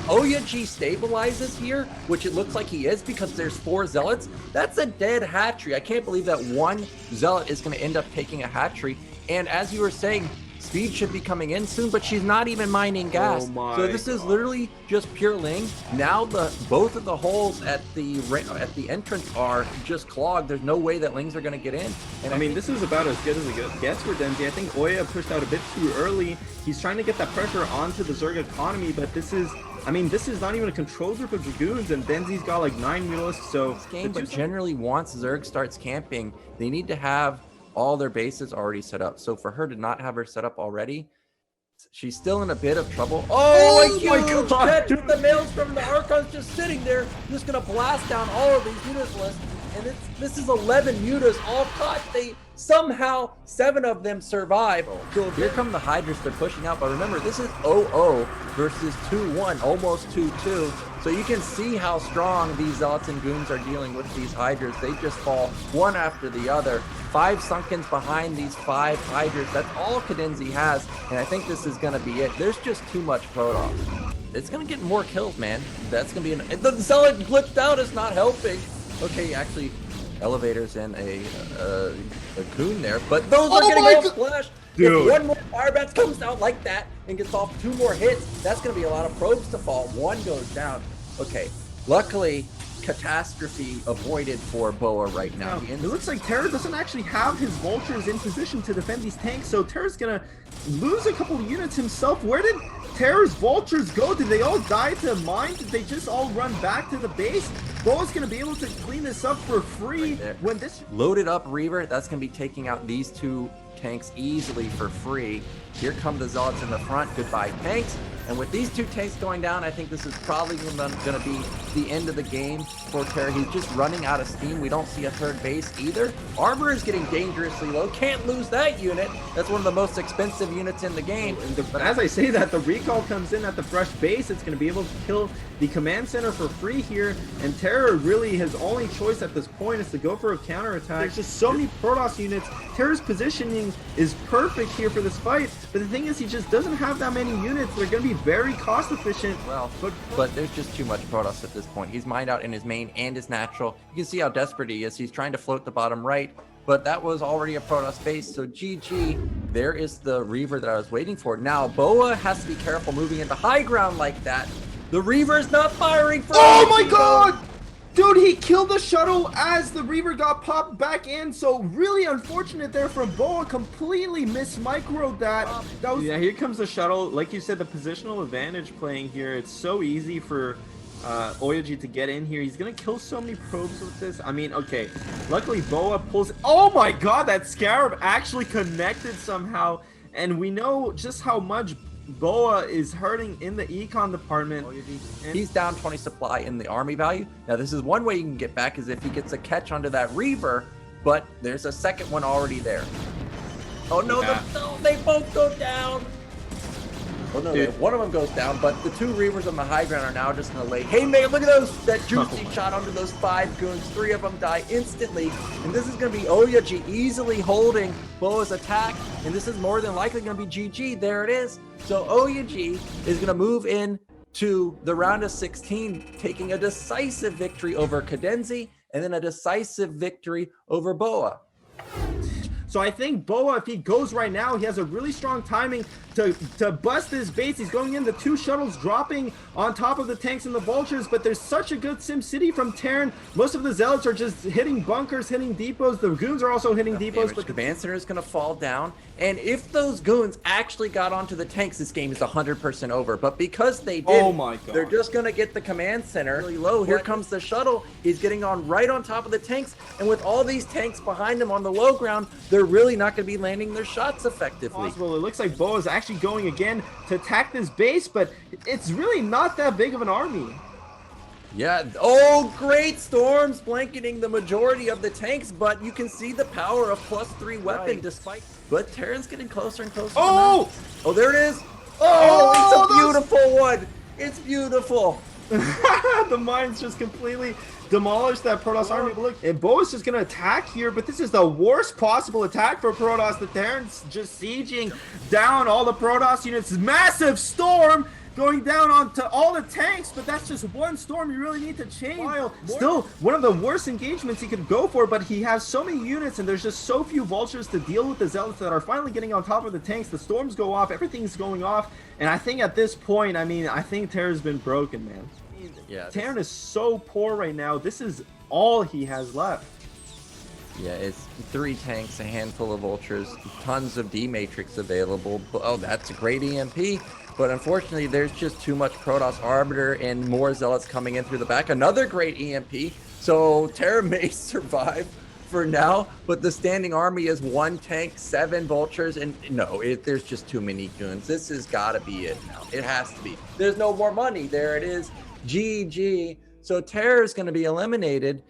Oya-G stabilizes here, which it looks like he is because there's 4 Zealots, that's a dead hatchery. I can't believe that 1 Zealot is going to end up taking a hatchery. And as you were saying, Speed should be coming in soon, but she's not even mining gas. So this is literally just pure Ling. Now both of the holes at the entrance are just clogged. There's no way that Lings are going to get in. And I mean, this is about as good as it gets for Denzi. I think Oya pushed out a bit too early. He's trying to get that pressure onto the Zerg economy, but this is, I mean, this is not even a control group of Dragoons, and Denzi's got like 9 Mutalisks, so... This game, but generally once Zerg starts camping, they need to have all their bases already set up. So for her to not have her set up already, she's still in a bit of trouble. Oh my God! The males from the Archons just sitting there, just gonna blast down all of these Mutas lists. And this is 11 Mutas all caught. They somehow 7 of them survive. So here come the Hydras they're pushing out. But remember, this is 0-0 versus 2-1, almost 2-2. So you can see how strong these Zealots and Goons are dealing with these Hydras. They just fall one after the other. 5 Sunkens behind these 5 Hydras. That's all Cadenzi has. And I think this is going to be it. There's just too much Protoss. It's going to get more kills, man. That's going to be the Zealot glitched out is not helping. Okay, actually, elevators and a Goon there, but those are getting off splashed. If one more Fire Bats comes out like that and gets off 2 more hits, that's going to be a lot of probes to fall. 1 goes down. Okay, luckily, catastrophe avoided for Boa right now. It looks like Terra doesn't actually have his Vultures in position to defend these tanks, so Terra's going to lose a couple of units himself. Where did Terra's Vultures go? Did they all die to mine? Did they just all run back to the base? Boa's going to be able to clean this up for free when this... Loaded up Reaver, that's going to be taking out these 2 tanks easily for free. Here come the Zealots in the front. Goodbye, tanks. And with these 2 tanks going down, I think this is probably going to be the end of the game for Terra. He's just running out of steam. We don't see a 3rd base either. Armor is getting dangerously low. Can't lose that unit. That's one of the most expensive units in the game. But as I say that, the recall comes in at the fresh base. It's going to be able to kill the command center for free here. And Terra really, his only choice at this point is to go for a counterattack. There's just so many Protoss units. Terra's positioning is perfect here for this fight. But the thing is, he just doesn't have that many units. They're going to be very cost efficient. Well, but there's just too much Protoss at this point. He's mined out in his main and his natural. You can see how desperate he is. He's trying to float the bottom right, but that was already a Protoss base. So GG, there is the Reaver that I was waiting for. Now Boa has to be careful moving into high ground like that. The Reaver's not firing for... Oh my God! Dude, he killed the shuttle as the Reaver got popped back in, so really unfortunate there from Boa. Completely mismicroed that. Yeah, here comes the shuttle. Like you said, the positional advantage playing here. It's so easy for Oya-G to get in here. He's gonna kill so many probes with this. I mean, okay, luckily Boa pulls... Oh my God, that Scarab actually connected somehow, and we know just how much Boa is hurting in the econ department. He's down 20 supply in the army value. Now this is one way you can get back, is if he gets a catch onto that Reaver, but there's a second one already there. Oh no, they both go down. Oh no, one of them goes down, but the 2 Reavers on the high ground are now just gonna lay. Hey man, look at that juicy shot onto those 5 Goons. 3 of them die instantly, and this is gonna be Oya-G easily holding Boa's attack, and this is more than likely gonna be GG. There it is. So Oya-G is gonna move in to the round of 16, taking a decisive victory over Cadenzi, and then a decisive victory over Boa. So I think Boa, if he goes right now, he has a really strong timing to bust this base. He's going in, the 2 shuttles dropping on top of the tanks and the Vultures, but there's such a good Sim City from Terran. Most of the Zealots are just hitting bunkers, hitting depots. The Goons are also hitting depots. But the command center is going to fall down, and if those Goons actually got onto the tanks, this game is 100% over. But because they did, oh my God, they're just going to get the command center really low. Here comes the shuttle. He's getting on right on top of the tanks, and with all these tanks behind him on the low ground, they're really not going to be landing their shots effectively. Well, it looks like Boa is actually going again to attack this base, but it's really not that big of an army. Yeah, oh, great storms blanketing the majority of the tanks, but you can see the power of +3 weapon despite... But Terran's getting closer and closer. Oh, there it is. Oh, it's a beautiful one. It's beautiful. The mines just completely demolished that Protoss army. But look, and Boa's just gonna attack here, but this is the worst possible attack for Protoss. The Terrans just sieging down all the Protoss units. Massive storm, going down onto all the tanks, but that's just one storm you really need to change. Still, one of the worst engagements he could go for, but he has so many units and there's just so few vultures to deal with the zealots that are finally getting on top of the tanks. The storms go off, everything's going off, and I think at this point, I mean, I think Terran's been broken, man. Yeah, Terran is so poor right now. This is all he has left. Yeah, it's 3 tanks, a handful of vultures, tons of D-Matrix available. Oh, that's a great EMP. But unfortunately, there's just too much Protoss Arbiter and more Zealots coming in through the back. Another great EMP. So Terra may survive for now, but the standing army is 1 tank, 7 vultures, and no, there's just too many goons. This has got to be it now. It has to be. There's no more money. There it is. GG. So Terra is going to be eliminated.